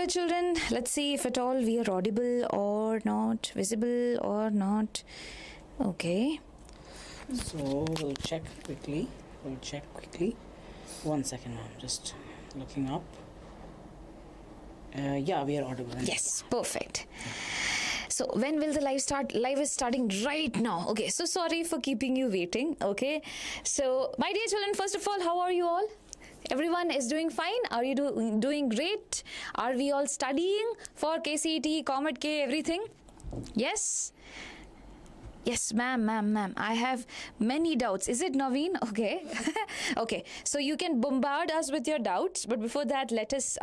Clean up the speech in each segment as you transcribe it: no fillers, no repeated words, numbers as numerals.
children, let's see if at all we are audible or not, visible or not. Okay. So we'll check quickly. 1 second, I'm just looking up. Yeah, we are audible. Yes, perfect. So when will the live start? Live is starting right now. Okay, so sorry for keeping you waiting. Okay, so my dear children, first of all, how are you all? Everyone is doing fine? Are you doing great? Are we all studying for KCET, Comet K, everything? Yes? Yes, ma'am. I have many doubts. Is it Naveen? Okay. Okay. So you can bombard us with your doubts. But before that, let us...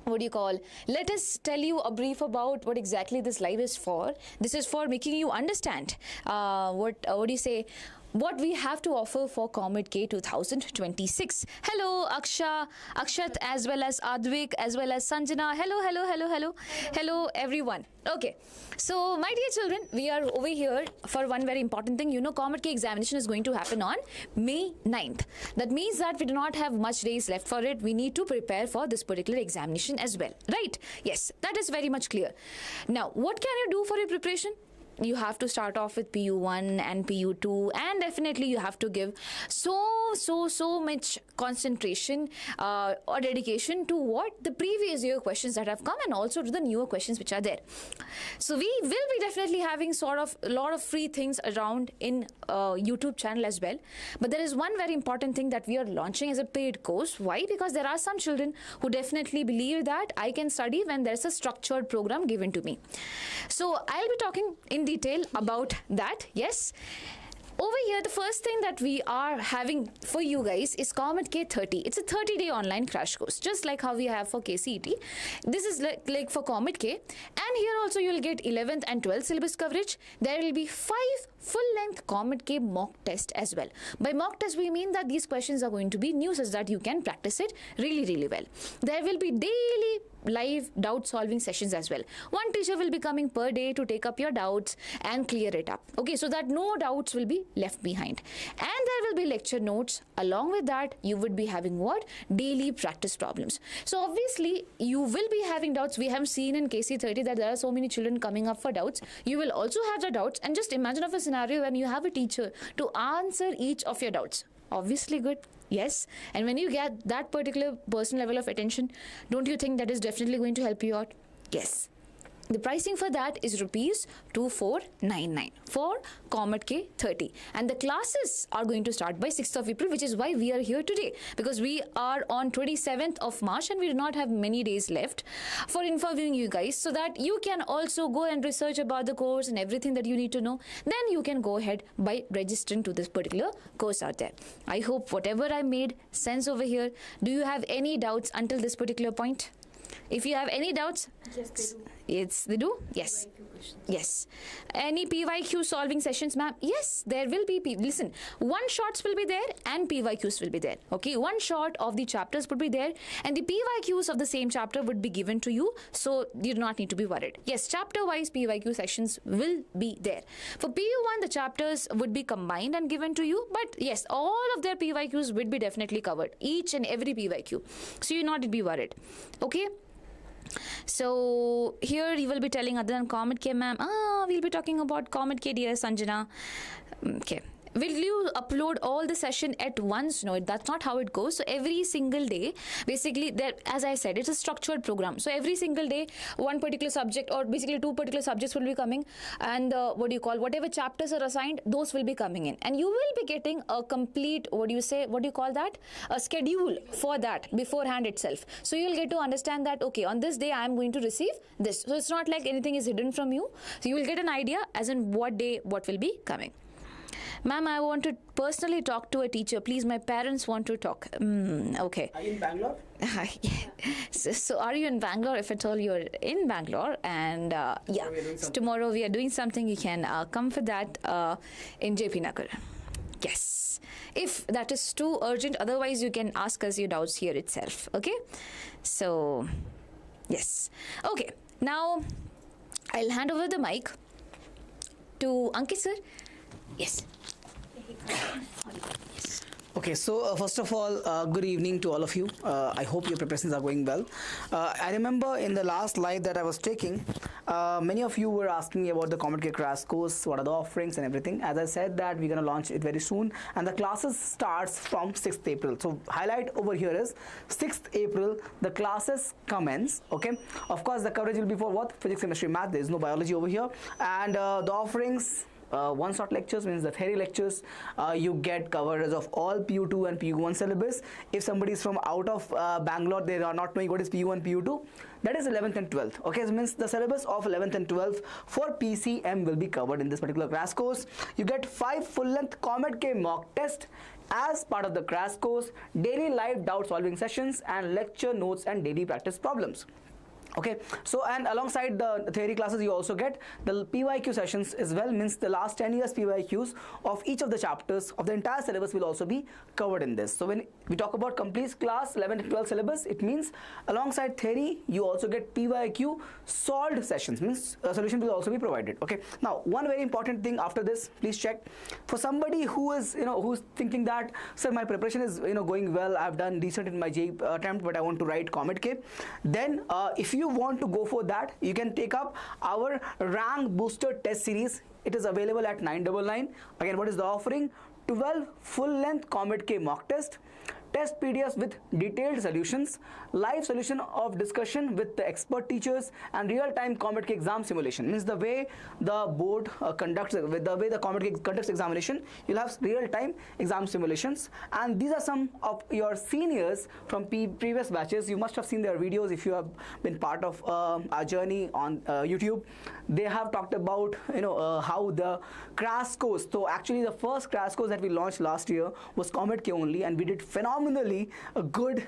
let us tell you a brief about what exactly this live is for. This is for making you understand what we have to offer for Comet K 2026. Hello, Akshat, as well as Advik, as well as Sanjana. Hello, everyone. Okay, so my dear children, we are over here for one very important thing. You know, Comet K examination is going to happen on May 9th. That means that we do not have much days left for it. We need to prepare for this particular examination as well, right? Yes, that is very much clear. Now, what can you do for your preparation? You have to start off with PU1 and PU2, and definitely you have to give so much concentration or dedication to what the previous year questions that have come, and also to the newer questions which are there. So we will be definitely having sort of a lot of free things around in YouTube channel as well. But there is one very important thing that we are launching as a paid course. Why? Because there are some children who definitely believe that I can study when there's a structured program given to me. So I'll be talking in detail about that. Yes, over here the first thing that we are having for you guys is Comet K30. It's a 30-day online crash course, just like how we have for KCET. This is like for Comet K, and here also you'll get 11th and 12th syllabus coverage. There will be 5 full-length Comet K mock test as well. By mock test, we mean that these questions are going to be new, such that you can practice it really well. There will be daily live doubt solving sessions as well. One teacher will be coming per day to take up your doubts and clear it up. Okay, so that no doubts will be left behind. And there will be lecture notes. Along with that, you would be having what? Daily practice problems. So obviously, you will be having doubts. We have seen in KC30 that there are so many children coming up for doubts. You will also have the doubts, and just imagine of a scenario when you have a teacher to answer each of your doubts. Obviously good. Yes, and when you get that particular person level of attention, don't you think that is definitely going to help you out? Yes. The pricing for that is rupees 2499 for Comet K30, and the classes are going to start by 6th of April, which is why we are here today, because we are on 27th of March and we do not have many days left for informing you guys, so that you can also go and research about the course and everything that you need to know. Then you can go ahead by registering to this particular course out there. I hope whatever I made sense over here. Do you have any doubts until this particular point? If you have any doubts, yes, they do. Yes, they do. Yes, yes. Any PYQ solving sessions, ma'am? Yes, there will be. Listen, one shots will be there and PYQs will be there. Okay, one shot of the chapters would be there, and the PYQs of the same chapter would be given to you, so you do not need to be worried. Yes, chapter-wise PYQ sessions will be there. For PU1, the chapters would be combined and given to you, but yes, all of their PYQs would be definitely covered, each and every PYQ. So you not be worried. Okay. So here you will be telling, other than Comet K, ma'am, we'll be talking about Comet K, dear Sanjana. Okay. Will you upload all the session at once? No, that's not how it goes. So every single day, basically, there, as I said, it's a structured program. So every single day, one particular subject, or basically 2 particular subjects will be coming, and whatever chapters are assigned, those will be coming in, and you will be getting a complete, a schedule for that beforehand itself. So you'll get to understand that, okay, on this day I am going to receive this. So it's not like anything is hidden from you. So you will get an idea as in what day what will be coming. Ma'am, I want to personally talk to a teacher. Please, my parents want to talk. Okay. Are you in Bangalore? Yeah. So are you in Bangalore? If at all you're in Bangalore, and yeah, so tomorrow we are doing something. You can come for that in JP Nagar. Yes. If that is too urgent, otherwise you can ask us your doubts here itself. Okay. So, yes. Okay. Now, I'll hand over the mic to Ankit sir. Yes. Yes. Okay, so first of all, good evening to all of you. I hope your preparations are going well. I remember in the last live that I was taking, many of you were asking me about the COMEDK crash course, what are the offerings and everything. As I said that we're going to launch it very soon, and the classes starts from 6th April. So highlight over here is 6th April, the classes commence. Okay, of course the coverage will be for what? Physics, chemistry, math. There is no biology over here, and the offerings. One-shot lectures means the theory lectures. You get coverage of all PU2 and PU1 syllabus. If somebody is from out of Bangalore, they are not knowing what is PU1 PU2. That is 11th and 12th. Okay, so means the syllabus of 11th and 12th for PCM will be covered in this particular crash course. You get 5 full-length COMEDK mock test as part of the crash course, daily live doubt solving sessions, and lecture notes and daily practice problems. Okay, so and alongside the theory classes you also get the PYQ sessions as well, means the last 10 years PYQs of each of the chapters of the entire syllabus will also be covered in this. So when we talk about complete class 11 and 12 syllabus, it means alongside theory you also get PYQ solved sessions, means a solution will also be provided. Okay, now one very important thing after this, please check for somebody who is who's thinking that, sir, my preparation is going well, I've done decent in my JEE attempt, but I want to write COMEDK. Then if you want to go for that, you can take up our rank booster test series. It is available at 999. Again, what is the offering? 12 full-length COMEDK mock test PDFs with detailed solutions, live solution of discussion with the expert teachers, and real-time COMEDK exam simulation. Means the way the board conducts, with the way the COMEDK conducts examination, you'll have real-time exam simulations. And these are some of your seniors from previous batches. You must have seen their videos if you have been part of our journey on YouTube. They have talked about how the crash course. So actually, the first crash course that we launched last year was COMEDK only, and we did phenomenally good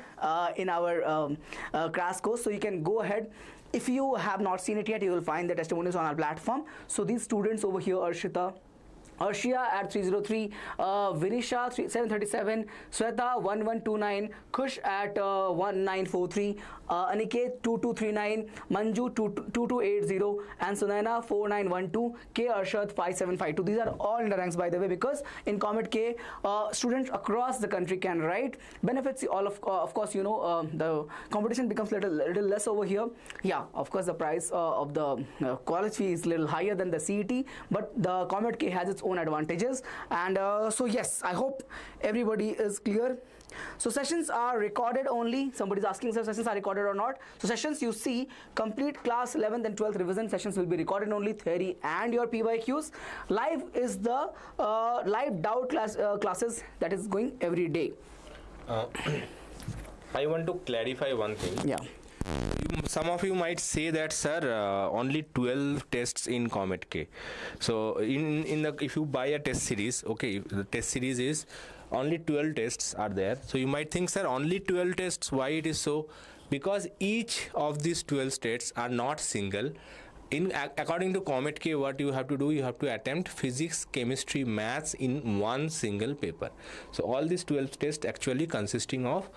in our crash course. So you can go ahead. If you have not seen it yet, you will find the testimonials on our platform. So these students over here, Arshia at 303, Vinisha 737, Sweta 1129, Kush at 1943, Aniket 2239, Manju 2280, and Sunaina 4912, K Arshad 5752. These are all in the ranks, by the way, because in COMEDK students across the country can write. Benefits all of course the competition becomes little less over here. Yeah, of course the price of the college fee is little higher than the CET, but the COMEDK has its own advantages. And so yes, I hope everybody is clear. So sessions are recorded only. Somebody's asking if sessions are recorded or not. So sessions, you see, complete class 11th and 12th revision sessions will be recorded only, theory and your PYQs. Live is the live doubt classes that is going every day. I want to clarify one thing. Yeah. Some of you might say that, sir, only 12 tests in COMEDK. So in the if you buy a test series, okay, the test series is only 12 tests are there. So you might think, sir, only 12 tests. Why it is so? Because each of these 12 states are not single. According to COMEDK, what you have to do, you have to attempt physics, chemistry, maths in one single paper. So all these 12 tests actually consisting of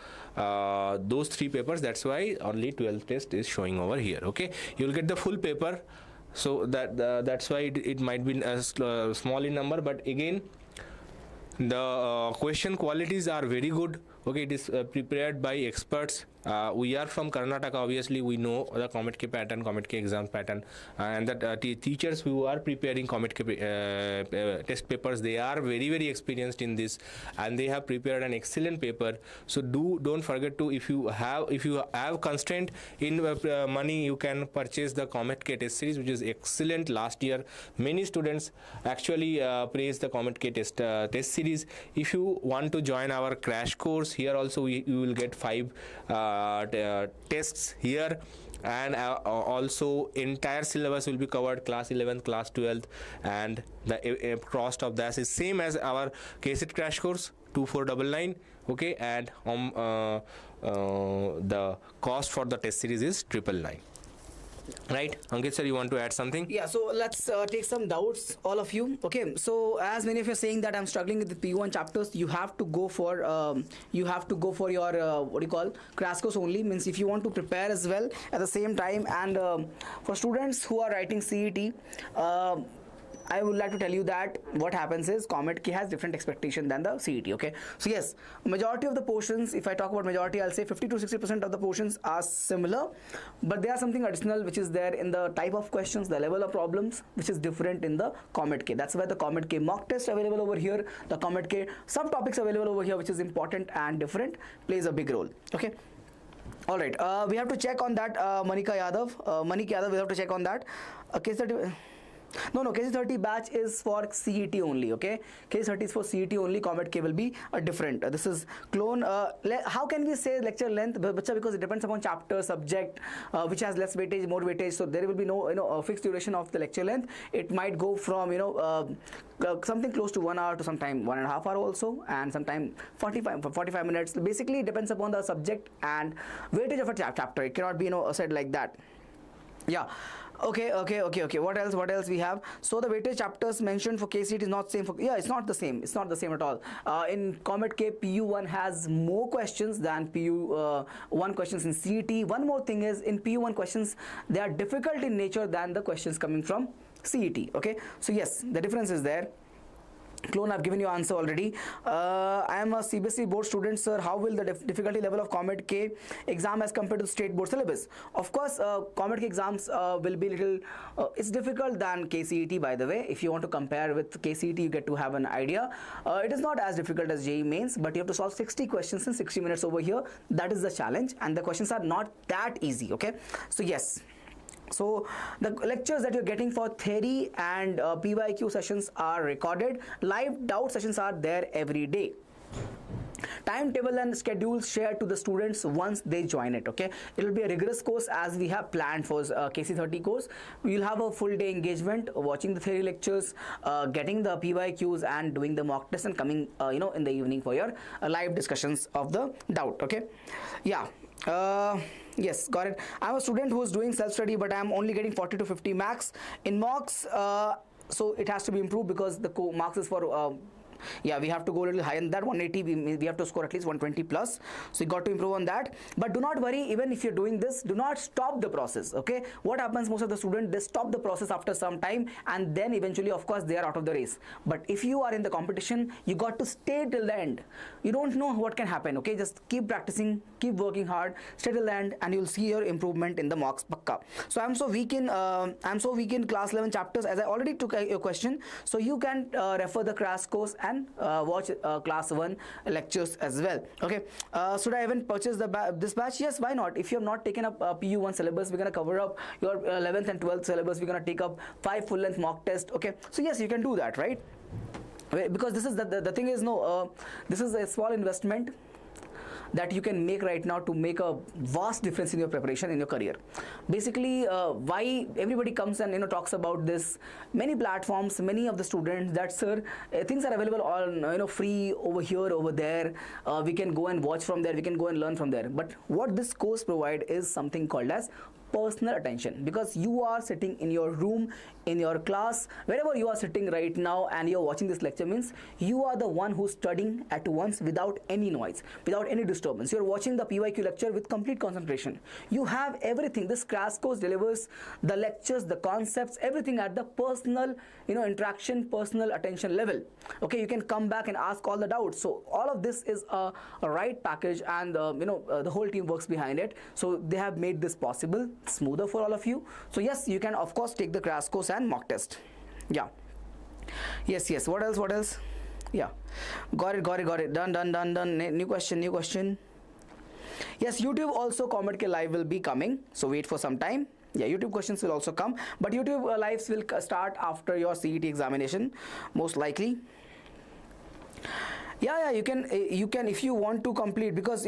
those 3 papers. That's why only 12 test is showing over here. Okay, you will get the full paper. So that's why it might be small in number, but again, the question qualities are very good. Okay, it is prepared by experts. We are from Karnataka, obviously we know the COMEDK pattern, COMEDK exam pattern, and that teachers who are preparing COMEDK test papers, they are very experienced in this, and they have prepared an excellent paper. So don't forget to, if you have constraint in money, you can purchase the COMEDK test series, which is excellent. Last year many students actually praised the COMEDK test series. If you want to join our crash course, here also you will get 5 tests here, and also entire syllabus will be covered, class 11th, class 12th, and the cost of that is same as our KSET crash course, 2499. Okay, and the cost for the test series is 999. Right, Ankit sir, you want to add something? Yeah, so let's take some doubts, all of you. Okay, so as many of you are saying that I'm struggling with the P1 chapters, you have to go for your what do you call, crash course only. Means if you want to prepare as well at the same time, and for students who are writing CET, I would like to tell you that what happens is Comet K has different expectation than the CET. Okay, so yes, majority of the portions, if I talk about majority, I'll say 50 to 60% of the portions are similar, but there are something additional which is there in the type of questions, the level of problems, which is different in the Comet K. That's why the Comet K mock test available over here, the Comet K subtopics available over here, which is important and different, plays a big role. Okay. All right, we have to check on that, Manika Yadav. Manika Yadav, we have to check on that. Case 30. No, KC30 batch is for CET only. Okay, KC30 is for CET only. Comet K will be different. This is clone. How can we say lecture length? Because it depends upon chapter, subject, which has less weightage, more weightage. So there will be no fixed duration of the lecture length. It might go from something close to 1 hour to sometime 1.5 hours also, and sometime 45 minutes. Basically, it depends upon the subject and weightage of a chapter. It cannot be said like that. Yeah. Okay. What else we have? So the weightage chapters mentioned for KCET is not same for, it's not the same at all. In Comet K, PU1 has more questions than PU1 questions in CET. One more thing is, in PU1 questions, they are difficult in nature than the questions coming from CET. Okay, so yes, the difference is there. Clone, I've given you answer already. I am a CBSE board student, sir. How will the difficulty level of Comet K exam as compared to state board syllabus? Of course, Comet K exams will be little, it's difficult than KCET, by the way. If you want to compare with KCET, you get to have an idea. It is not as difficult as JEE mains, but you have to solve 60 questions in 60 minutes over here. That is the challenge, and the questions are not that easy. Okay, so yes. So the lectures that you're getting for theory and PYQ sessions are recorded. Live doubt sessions are there every day. Timetable and schedules shared to the students once they join it. Okay, it will be a rigorous course as we have planned for KC30 course. You'll have a full day engagement, watching the theory lectures, getting the PYQs and doing the mock test, and coming in the evening for your live discussions of the doubt. Okay, yeah. Yes, got it. I'm a student who is doing self-study, but I'm only getting 40 to 50 max in mocks. So it has to be improved because the marks is for yeah, we have to go a little higher than that. 180, we have to score at least 120 plus. So you got to improve on that. But do not worry, even if you're doing this, do not stop the process. Okay, what happens, most of the students, they stop the process after some time, and then eventually, of course, they are out of the race. But if you are in the competition, you got to stay till the end. You don't know what can happen. Okay, just keep practicing, keep working hard, stay till the end, and you'll see your improvement in the mocks. Pakka. So I'm so weak in class 11 chapters, as I already took your question. So you can refer the crash course and watch class 1 lectures as well. Okay, should I even purchase this batch? Yes, why not? If you have not taken up PU1 syllabus, we're going to cover up your 11th and 12th syllabus. We're going to take up 5 full-length mock tests. Okay, so yes, you can do that, right? Because this is the thing is, this is a small investment that you can make right now to make a vast difference in your preparation in your career. Basically, why everybody comes and talks about this, many platforms, many of the students, that sir, things are available on free over here, over there. We can go and watch from there, we can go and learn from there. But what this course provide is something called as personal attention, because you are sitting in your room, in your class, wherever you are sitting right now, and you're watching this lecture, means you are the one who's studying at once without any noise, without any disturbance. You're watching the PYQ lecture with complete concentration. You have everything. This crash course delivers the lectures, the concepts, everything at the personal interaction, personal attention level. Okay, you can come back and ask all the doubts. So all of this is a right package, and the whole team works behind it. So they have made this possible, smoother for all of you. So yes, you can of course take the crash course and mock test. Yeah, yes, what else? Yeah, got it. Done. New question. Yes, YouTube also Comet K live will be coming, so wait for some time. Yeah, YouTube questions will also come, but YouTube lives will start after your CET examination, most likely. Yeah, you can if you want to complete, because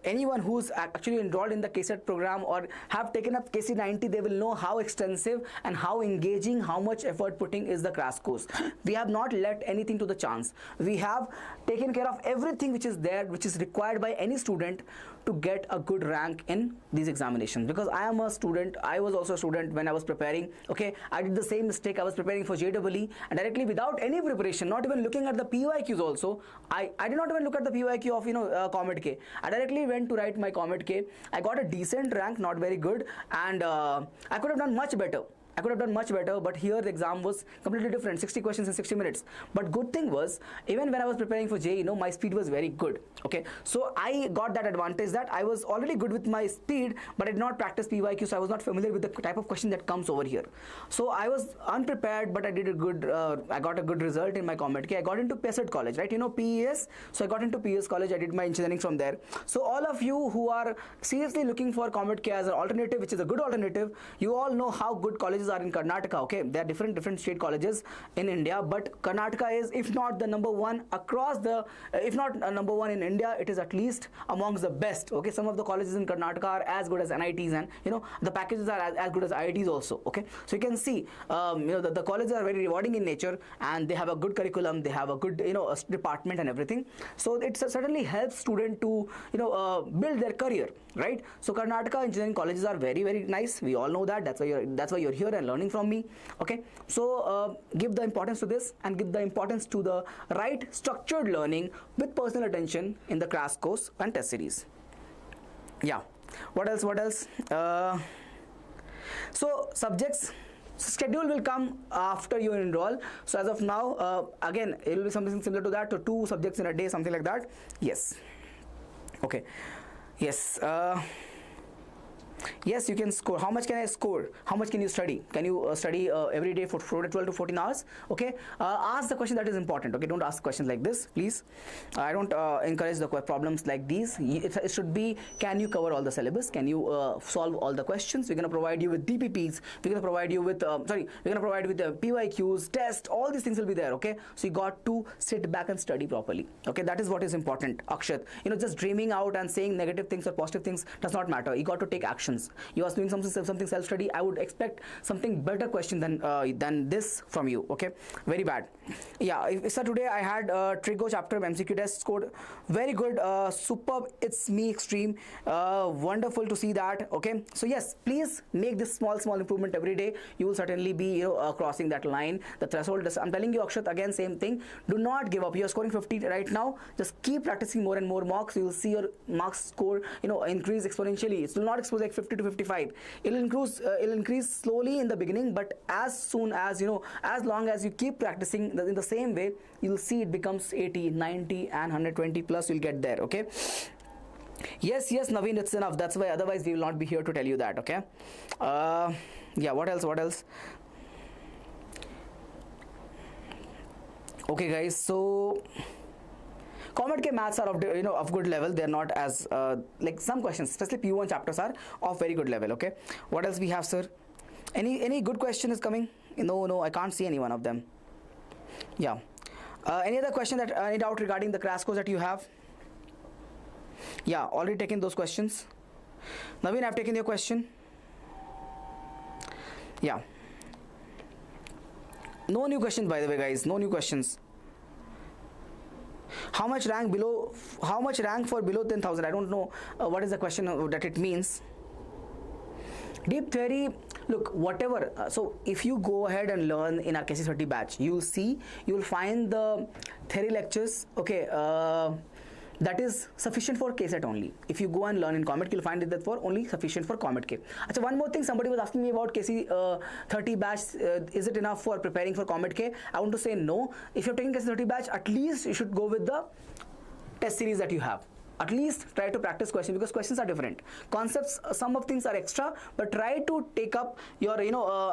anyone who's actually enrolled in the KCET program or have taken up KC90, they will know how extensive and how engaging, how much effort putting is the crash course. We have not let anything to the chance. We have taken care of everything which is there, which is required by any student to get a good rank in these examinations. Because I am a student, I was also a student when I was preparing. Okay, I did the same mistake. I was preparing for JEE, and directly without any preparation, not even looking at the PYQs also, I did not even look at the PYQ of Comet K. I directly went to write my Comet K. I got a decent rank, not very good, and I could have done much better. I could have done much better, but here the exam was completely different, 60 questions in 60 minutes. But good thing was, even when I was preparing for JEE, my speed was very good. Okay, so I got that advantage that I was already good with my speed, but I did not practice PYQ, so I was not familiar with the type of question that comes over here. So I was unprepared, but I did a good, I got a good result in my COMEDK. I got into PESET college, right? PES. So I got into PES college. I did my engineering from there. So all of you who are seriously looking for COMEDK as an alternative, which is a good alternative, you all know how good colleges are in Karnataka. Okay, there are different state colleges in India, but Karnataka is, if not the number one across the, if not number one in India, it is at least amongst the best. Okay, some of the colleges in Karnataka are as good as NITs, and the packages are as good as IITs also. Okay, so you can see the colleges are very rewarding in nature, and they have a good curriculum, they have a good a department and everything. So it certainly helps student to build their career, right? So Karnataka engineering colleges are very, very nice. We all know that. That's why you're here and learning from me. Okay, so give the importance to this, and give the importance to the right structured learning with personal attention in the crash course and test series. Yeah, what else? So subjects schedule will come after you enroll. So as of now, again, it will be something similar to that, to 2 subjects in a day, something like that. Yes. Okay. Yes. Yes, you can score. How much can I score? How much can you study? Can you study every day for 12 to 14 hours? Okay, ask the question that is important. Okay, don't ask questions like this, please. I don't encourage the problems like these. It should be, can you cover all the syllabus? Can you solve all the questions? We're going to provide you with DPPs. We're going to provide you with we're going to provide you with the PYQs, test. All these things will be there. Okay, so you got to sit back and study properly. Okay, that is what is important, Akshat. Just dreaming out and saying negative things or positive things does not matter. You got to take action. You are doing something self-study. I would expect something better question than this from you. Okay, very bad. Yeah, so today I had Trigo chapter MCQ test scored very good, superb. It's me extreme. Wonderful to see that. Okay, so yes, please make this small improvement every day. You will certainly be crossing that line, the threshold. I'm telling you, Akshat, again, same thing. Do not give up. You are scoring 50 right now. Just keep practicing more and more mocks. You will see your marks score increase exponentially. It will not expose like 50 to 55. It'll increase slowly in the beginning, but as soon as as long as you keep practicing in the same way, you'll see it becomes 80, 90 and 120 plus. You'll get there. Okay, yes, Naveen, it's enough. That's why, otherwise we will not be here to tell you that. Okay, yeah, what else? Okay guys, so COMEDK maths are of good level. They're not as like some questions, especially P1 chapters, are of very good level. Okay, what else we have, sir? Any good question is coming? No, I can't see any one of them. Yeah, any other question, any doubt regarding the crash course that you have? Yeah, already taken those questions. Naveen, I've taken your question. Yeah, no new questions, by the way, guys. No new questions. How much rank for below 10,000? I don't know what is the question that it means. Deep theory, look, whatever. So if you go ahead and learn in our KC30 batch, you'll find the theory lectures. Okay, that is sufficient for KCET only. If you go and learn in COMEDK, you'll find it that for only sufficient for COMEDK. So one more thing, somebody was asking me about KC30 batch. Is it enough for preparing for COMEDK? I want to say no. If you're taking KC30 batch, at least you should go with the test series that you have. At least try to practice questions, because questions are different. Concepts, some of things are extra, but try to take up your,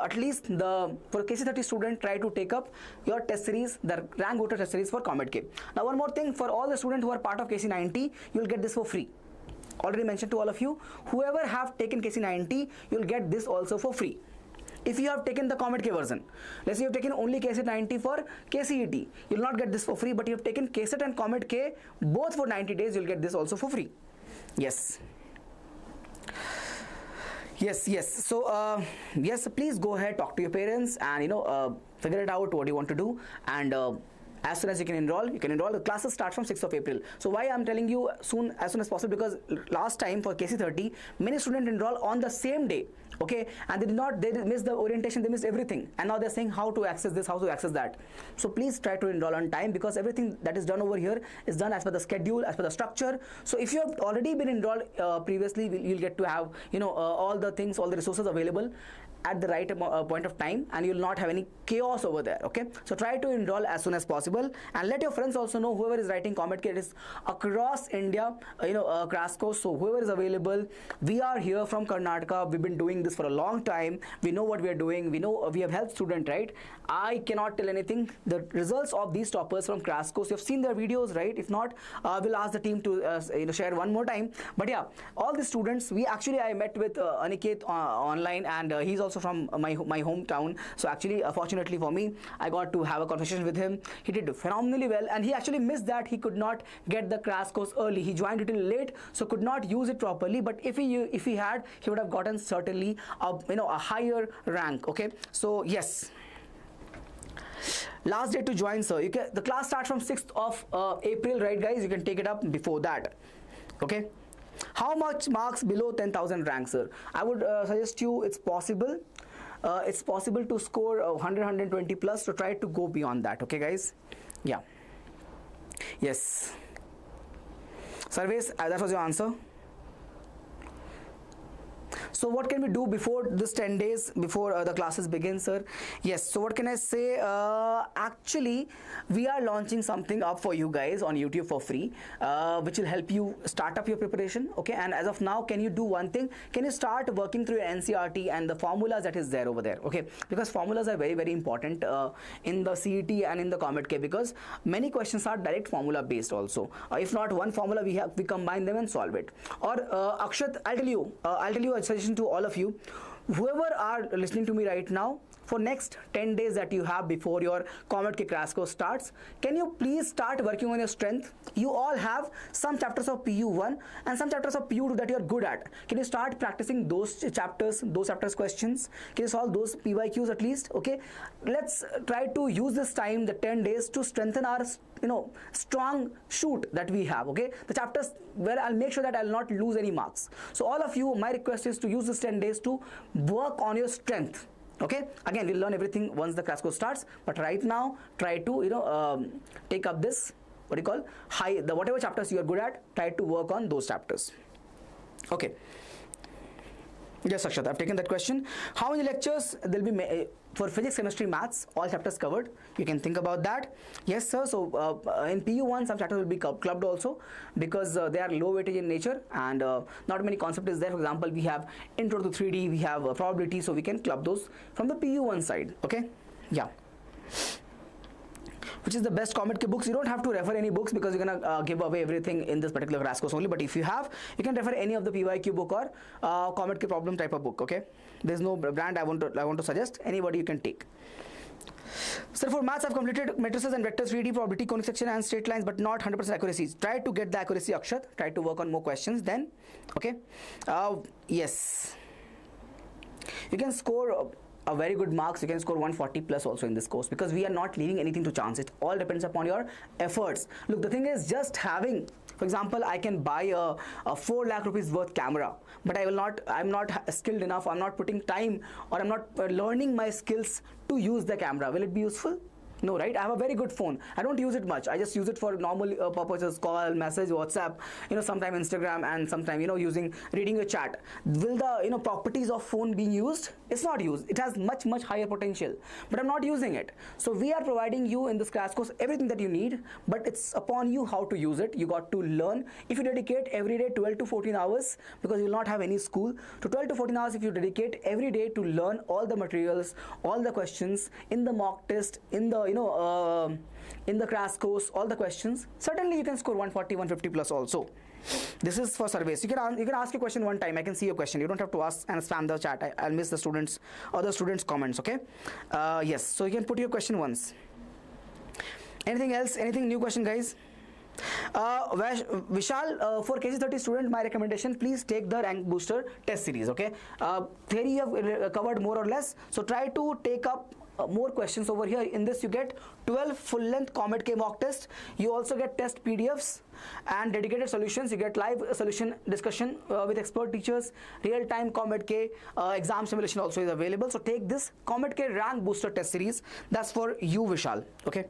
at least for KC30 student, try to take up your test series, the rank voter test series for COMEDK. Now, one more thing, for all the students who are part of KC90, you'll get this for free. Already mentioned to all of you, whoever have taken KC90, you'll get this also for free. If you have taken the COMEDK version, let's say you have taken only KC90 for KCET, you'll not get this for free, but you have taken KCET and COMEDK both for 90 days, you'll get this also for free. Yes. So, yes, please go ahead, talk to your parents and, figure it out what you want to do. And as soon as you can enroll. The classes start from 6th of April. So why I'm telling you as soon as possible, because last time for KC30, many students enroll on the same day. okay, and they missed the orientation, they missed everything, and now they're saying how to access this, how to access that. So please try to enroll on time, because everything that is done over here is done as per the schedule, as per the structure. So if you have already been enrolled previously, you'll get to have all the things, all the resources available at the right point of time, and you'll not have any chaos over there. Okay, so try to enroll as soon as possible, and let your friends also know, whoever is writing COMEDK, it is across India, crash course. So whoever is available, we are here from Karnataka, we've been doing this for a long time, we know what we are doing, we know we have helped students, right? I cannot tell anything. The results of these toppers from crash course, you've seen their videos, right? If not, we'll ask the team to share one more time. But yeah, all the students, I met with Aniket online, and he's also from my hometown. So actually, fortunately for me, I got to have a conversation with him. He did phenomenally well, and he actually missed that he could not get the crash course early. He joined it late, so could not use it properly. But if he had, he would have gotten certainly a higher rank. Okay, so yes. Last day to join, sir. The class starts from 6th of April, right, guys? You can take it up before that. Okay. How much marks below 10,000 rank, sir? I would suggest you, it's possible. It's possible to score 100, 120 plus, so try to go beyond that. Okay, guys? Yeah. Yes. Surveys, that was your answer. So what can we do before this 10 days before the classes begin, sir? Yes, so what can I say? Actually, we are launching something up for you guys on YouTube for free, which will help you start up your preparation. Okay, and as of now, can you do one thing? Can you start working through your NCRT and the formulas that is there over there? Okay, because formulas are very, very important in the CET and in the COMEDK, because many questions are direct formula based also. If not one formula, we combine them and solve it. Or Akshat, I'll tell you a suggestion to all of you, whoever are listening to me right now, for next 10 days that you have before your COMEDK crash course starts, can you please start working on your strength? You all have some chapters of PU1 and some chapters of PU2 that you are good at. Can you start practicing those chapters questions? Can you solve those PYQs at least? Okay, let's try to use this time, the 10 days, to strengthen our strong shoot that we have. Okay, the chapters where I'll make sure that I'll not lose any marks. So all of you, my request is to use this 10 days to work on your strength. Okay, again, we'll learn everything once the crash course starts, but right now try to take up this, what do you call, whatever chapters you are good at, try to work on those chapters. Okay. Yes, Akshat, I've taken that question. How many lectures there'll be for physics, chemistry, maths, all chapters covered? You can think about that. Yes, sir. So in PU1, some chapters will be clubbed also, because they are low weightage in nature, and not many concept is there. For example, we have intro to 3D, we have probability, so we can club those from the PU1 side. Okay, yeah. Which is the best COMEDK books? You don't have to refer any books, because you're gonna give away everything in this particular crash course only. But if you have, you can refer any of the PYQ book or COMEDK problem type of book. Okay, there's no brand I want to suggest. Anybody you can take. Sir, for maths, I've completed matrices and vectors, 3D, probability, conic section, and straight lines, but not 100% accuracy. Try to get the accuracy, Akshat. Try to work on more questions then. Okay. Yes. You can score a very good marks. You can score 140 plus also in this course, because we are not leaving anything to chance. It all depends upon your efforts. Look, the thing is, just having, for example, I can buy a 4 lakh rupees worth camera, but I'm not skilled enough, I'm not putting time, or I'm not learning my skills to use the camera. Will it be useful? No, right? I have a very good phone. I don't use it much. I just use it for normal purposes, call, message, WhatsApp, sometime Instagram, and sometime, reading your chat. Will the, properties of phone being used? It's not used. It has much, much higher potential, but I'm not using it. So we are providing you in this crash course everything that you need, but it's upon you how to use it. You got to learn. If you dedicate every day 12 to 14 hours, because you will not have any school, to 12 to 14 hours, if you dedicate every day to learn all the materials, all the questions in the mock test, in the in the crash course, all the questions, certainly you can score 140, 150 plus also. This is for surveys. You can ask a question one time. I can see your question. You don't have to ask and spam the chat. I'll miss the students or the students' comments. Okay. Yes. So you can put your question once. Anything else? Anything new question, guys? Vishal, for KC30 student, my recommendation, please take the rank booster test series. Okay. Theory you have covered more or less. So try to take up more questions over here. In this you get 12 full-length COMEDK mock tests. You also get test PDFs and dedicated solutions. You get live solution discussion with expert teachers. Real-time COMEDK exam simulation also is available. So take this COMEDK rank booster test series. That's for you, Vishal. Okay.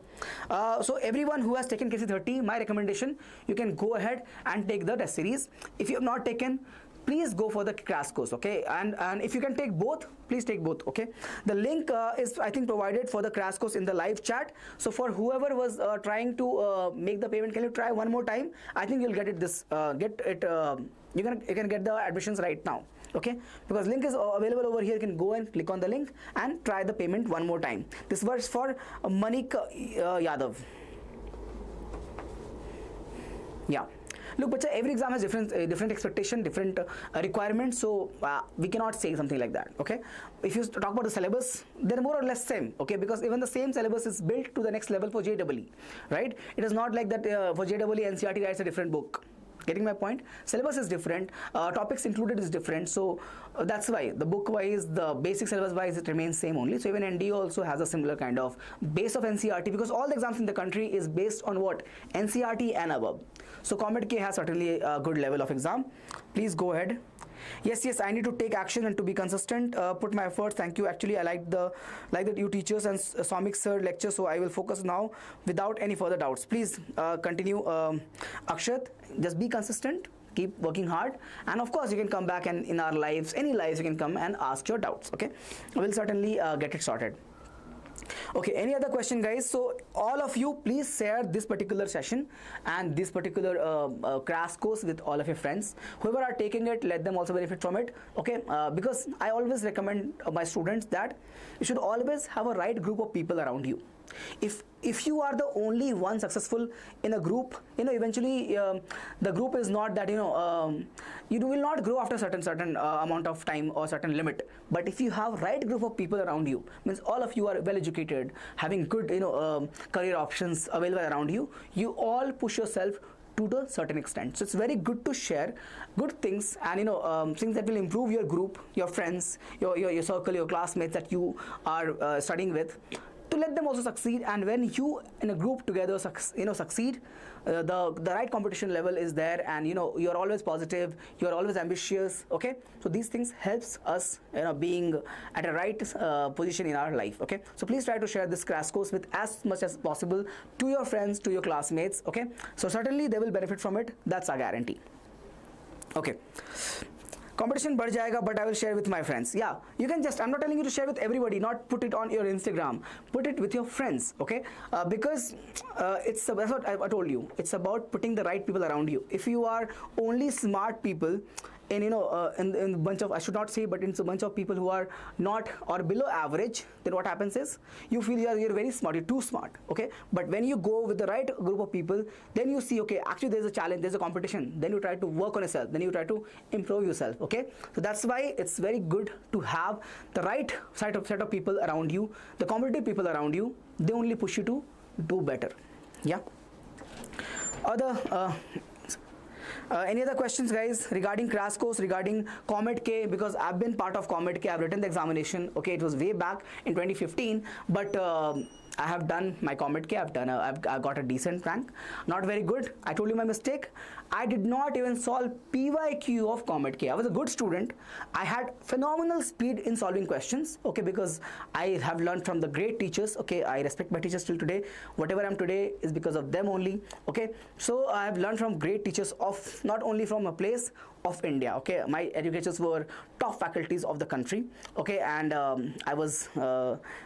So everyone who has taken KC30, my recommendation, you can go ahead and take the test series. If you have not taken, please go for the crash course, okay? And if you can take both, please take both, okay? The link is, I think, provided for the crash course in the live chat. So for whoever was trying to make the payment, can you try one more time? I think you'll get it. You can get the admissions right now, okay? Because link is available over here. You can go and click on the link and try the payment one more time. This was for Manik Yadav. Yeah. Look, bacha, every exam has different expectation, different requirements, so we cannot say something like that, okay? If you talk about the syllabus, they're more or less same, okay? Because even the same syllabus is built to the next level for JEE, right? It is not like that for JEE, NCERT writes a different book. Getting my point? Syllabus is different, topics included is different, so that's why the book wise, the basic syllabus wise, it remains same only. So even NDO also has a similar kind of base of NCERT, because all the exams in the country is based on what? NCERT and above. So COMEDK has certainly a good level of exam. Please go ahead. Yes, I need to take action and to be consistent, put my efforts. Thank you. Actually, I like that you teachers and Somik sir lecture, so I will focus now without any further doubts. Please continue, Akshat. Just be consistent, keep working hard, and of course you can come back and in our lives, any lives, you can come and ask your doubts, okay? We'll certainly get it sorted. Okay, any other question, guys? So all of you, please share this particular session and this particular crash course with all of your friends. Whoever are taking it, let them also benefit from it, okay? Because I always recommend my students that you should always have a right group of people around you. If you are the only one successful in a group, eventually the group is not that, you will not grow after certain amount of time or certain limit. But if you have right group of people around you, means all of you are well educated, having good career options available around you, you all push yourself to the certain extent. So it's very good to share good things and things that will improve your group, your friends, your circle, your classmates that you are studying with, to let them also succeed. And when you in a group together succeed, the right competition level is there, and you're always positive, you're always ambitious, okay? So these things helps us being at a right position in our life, okay? So please try to share this crash course with as much as possible to your friends, to your classmates, okay? So certainly they will benefit from it, that's a guarantee. Okay, competition बढ़ जाएगा, but I will share with my friends. Yeah, you can just, I'm not telling you to share with everybody, not put it on your Instagram, put it with your friends, okay? Because that's what I told you, it's about putting the right people around you. If you are only smart people in in a bunch of, I should not say, but in a bunch of people who are not or below average, then what happens is you feel you're very smart, you're too smart, okay? But when you go with the right group of people, then you see, okay, actually there's a challenge, there's a competition, then you try to work on yourself, then you try to improve yourself, okay? So that's why it's very good to have the right set of people around you, the competitive people around you. They only push you to do better. Yeah. Any other questions, guys, regarding crash course, regarding COMEDK? Because I've been part of COMEDK, I've written the examination, okay? It was way back in 2015, but I have done my COMEDK, I've got a decent rank. Not very good, I told you my mistake. I did not even solve PYQ of COMEDK. I was a good student. I had phenomenal speed in solving questions, okay, because I have learned from the great teachers, okay? I respect my teachers till today. Whatever I am today is because of them only, okay? So I have learned from great teachers of, not only from a place of India, okay? My educators were top faculties of the country, okay? And I was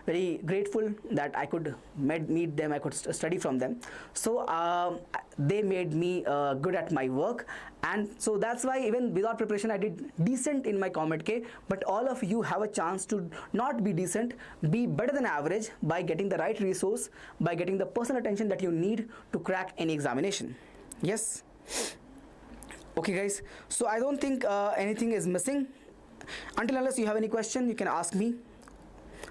very grateful that I could meet them, I could study from them. So they made me good at my work, and so that's why even without preparation I did decent in my COMEDK. But all of you have a chance to not be decent, be better than average by getting the right resource, by getting the personal attention that you need to crack any examination. Yes. Okay, guys, so I don't think anything is missing. Until unless you have any question, you can ask me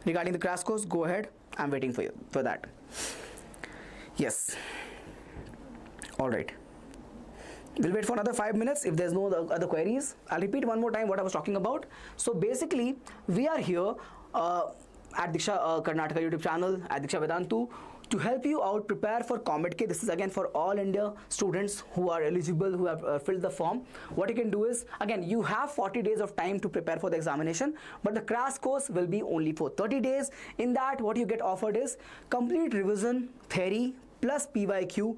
regarding the crash course. Go ahead, I'm waiting for you for that. Yes. All right, we'll wait for another 5 minutes. If there's no other queries, I'll repeat one more time what I was talking about. So basically we are here at Diksha Karnataka YouTube channel, at Diksha Vedantu, to help you out prepare for COMEDK. This is again for all India students who are eligible, who have filled the form. What you can do is, again, you have 40 days of time to prepare for the examination, but the crash course will be only for 30 days. In that, what you get offered is complete revision theory plus PYQ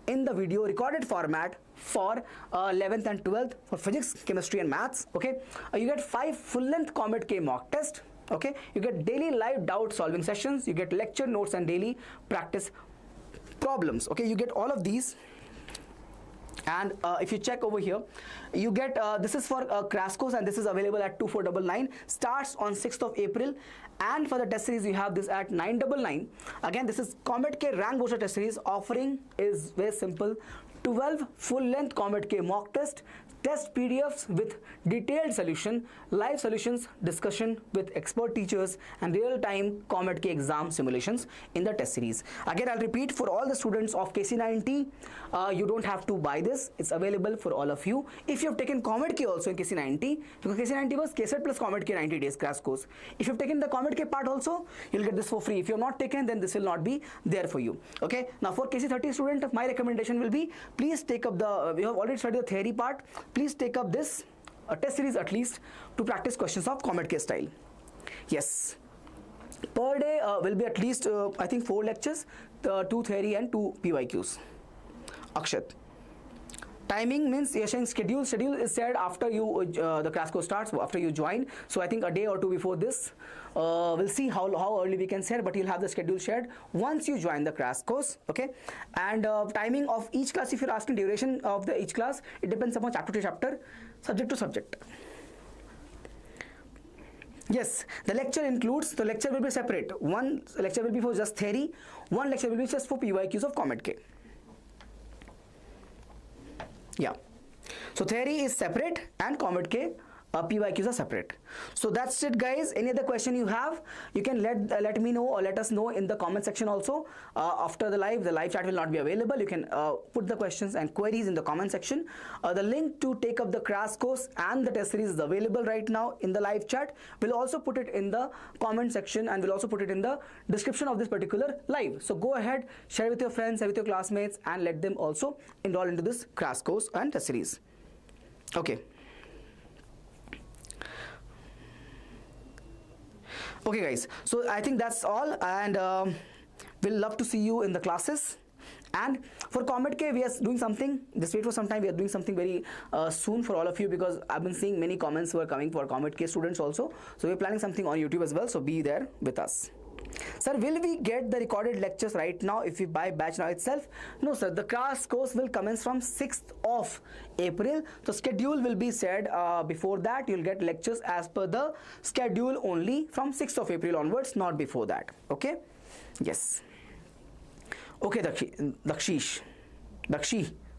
in the video recorded format for 11th and 12th for physics, chemistry and maths. Okay, you get 5 full-length COMEDK mock test. Okay, you get daily live doubt solving sessions, you get lecture notes and daily practice problems. Okay, you get all of these. And if you check over here, you get this is for crash course, and this is available at 2499, starts on 6th of April. And for the test series, you have this at 999. Again, this is COMEDK rank booster test series. Offering is very simple: 12 full-length COMEDK mock test PDFs with detailed solution, live solutions, discussion with expert teachers, and real-time COMEDK exam simulations in the test series. Again, I'll repeat, for all the students of KC90, you don't have to buy this. It's available for all of you. If you have taken COMEDK also in KC90, because KC90 was KSET plus COMEDK 90 days crash course. If you've taken the COMEDK part also, you'll get this for free. If you're not taken, then this will not be there for you. Okay. Now, for KC30 student, my recommendation will be, please take up the, we have already studied the theory part. Please take up this test series at least to practice questions of COMEDK style. Yes, per day will be at least I think 4 lectures, 2 theory and 2 PYQs. Akshat, timing means you're saying schedule is said after you the crash course starts, after you join. So I think a day or 2 before this, we'll see how early we can share, but you'll have the schedule shared once you join the crash course. Okay, and timing of each class, if you're asking duration of each class, it depends upon chapter to chapter, subject to subject. Yes, the lecture includes, the lecture will be separate. One lecture will be for just theory, one lecture will be just for PYQs of COMEDK. Yeah, so theory is separate and COMEDK PYQs are separate. So that's it, guys. Any other question you have, you can let me know or let us know in the comment section also. After the live chat will not be available. You can put the questions and queries in the comment section. The link to take up the crash course and the test series is available right now in the live chat. We'll also put it in the comment section, and we'll also put it in the description of this particular live. So go ahead, share with your friends, share with your classmates, and let them also enroll into this crash course and test series. Okay. Okay, guys, so I think that's all, and we'll love to see you in the classes. And for COMEDK, we are doing something, just wait for some time, we are doing something very soon for all of you, because I've been seeing many comments who are coming for COMEDK students also. So we're planning something on YouTube as well, so be there with us. Sir, will we get the recorded lectures right now if we buy batch now itself? No, sir, the crash course will commence from 6th of April. The schedule will be said before that. You'll get lectures as per the schedule only from 6th of April onwards, not before that. Okay? Yes. Okay, Dakshi,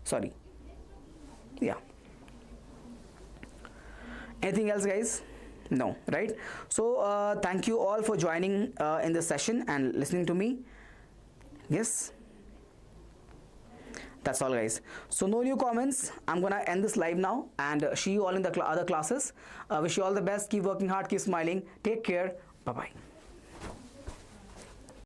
sorry. Yeah. Anything else, guys? No, right? So thank you all for joining in this session and listening to me. Yes, that's all, guys. So no new comments. I'm gonna end this live now, and see you all in the other classes. Wish you all the best. Keep working hard, keep smiling. Take care. Bye bye.